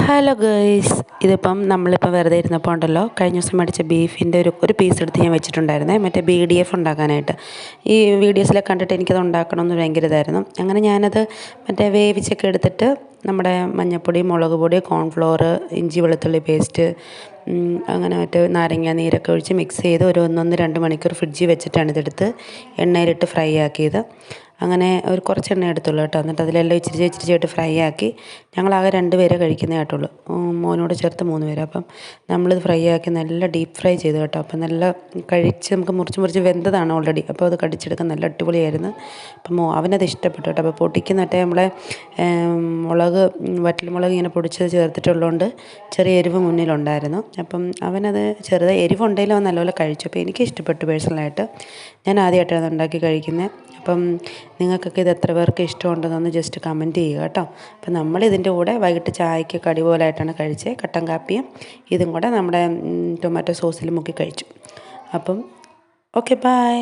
Hello guys, ഇതിപ്പം നമ്മളിപ്പോൾ വെറുതെ ഇരുന്നപ്പോൾ ഉണ്ടല്ലോ, കഴിഞ്ഞ ദിവസം മേടിച്ച ബീഫിൻ്റെ ഒരു പീസ് എടുത്ത് ഞാൻ വെച്ചിട്ടുണ്ടായിരുന്നേ, മറ്റേ BDF ഉണ്ടാക്കാനായിട്ട്. ഈ വീഡിയോസിലൊക്കെ കണ്ടിട്ട് എനിക്കത് ഉണ്ടാക്കണമെന്ന് ഭയങ്കര ഇതായിരുന്നു. അങ്ങനെ ഞാനത് മറ്റേ വേവിച്ചൊക്കെ എടുത്തിട്ട് നമ്മുടെ മഞ്ഞൾപ്പൊടി, മുളക് പൊടി, കോൺഫ്ലോർ, ഇഞ്ചി വെളുത്തുള്ളി പേസ്റ്റ്, അങ്ങനെ മറ്റേ നാരങ്ങ നീരൊക്കെ ഒഴിച്ച് മിക്സ് ചെയ്ത് ഒരു 1-2 മണിക്കൂർ ഫ്രിഡ്ജിൽ വെച്ചിട്ടാണ് ഇതെടുത്ത് എണ്ണയിലിട്ട് ഫ്രൈ ആക്കിയത്. അങ്ങനെ ഒരു കുറച്ച് എണ്ണ എടുത്തുള്ളൂ കേട്ടോ. എന്നിട്ട് അതിലെല്ലാം ഇച്ചിരി ഫ്രൈ ആക്കി. ഞങ്ങളാകെ 2 പേരെ കഴിക്കുന്നതായിട്ടുള്ളൂ, മോനോട് ചേർത്ത് 3 പേര്. അപ്പം നമ്മളിത് ഫ്രൈ ആക്കി നല്ല ഡീപ്പ് ഫ്രൈ ചെയ്തു കേട്ടോ. അപ്പം നല്ല കഴിച്ച് നമുക്ക് മുറിച്ച് വെന്തതാണ് ഓൾറെഡി. അപ്പോൾ അത് കടിച്ചെടുക്കാൻ നല്ല അടിപൊളിയായിരുന്നു. അപ്പം അവനത് ഇഷ്ടപ്പെട്ടു കേട്ടോ. അപ്പോൾ പൊട്ടിക്കുന്ന മറ്റേ നമ്മളെ വറ്റൽമുളക് ഇങ്ങനെ പൊടിച്ചത് ചേർത്തിട്ടുള്ളതുകൊണ്ട് ചെറിയ എരിവ് മുന്നിലുണ്ടായിരുന്നു. അപ്പം അവനത് എരിവുണ്ടെങ്കിലും അവൻ നല്ലപോലെ കഴിച്ചു. അപ്പോൾ എനിക്ക് ഇഷ്ടപ്പെട്ടു പേഴ്സണലായിട്ട്. ഞാൻ ആദ്യമായിട്ടാണ് അത് ഉണ്ടാക്കി കഴിക്കുന്നത്. അപ്പം നിങ്ങൾക്കൊക്കെ ഇത് എത്ര പേർക്ക് ഇഷ്ടമുണ്ടെന്നൊന്ന് ജസ്റ്റ് കമൻറ്റ് ചെയ്യുക കേട്ടോ. അപ്പം നമ്മളിതിൻ്റെ കൂടെ വൈകിട്ട് ചായക്ക് കടി പോലായിട്ടാണ് കഴിച്ചത്. കട്ടൻ കാപ്പിയും ഇതും കൂടെ നമ്മുടെ ടൊമാറ്റോ സോസിൽ മുക്കി കഴിച്ചു. അപ്പം ഓക്കെ, ബൈ.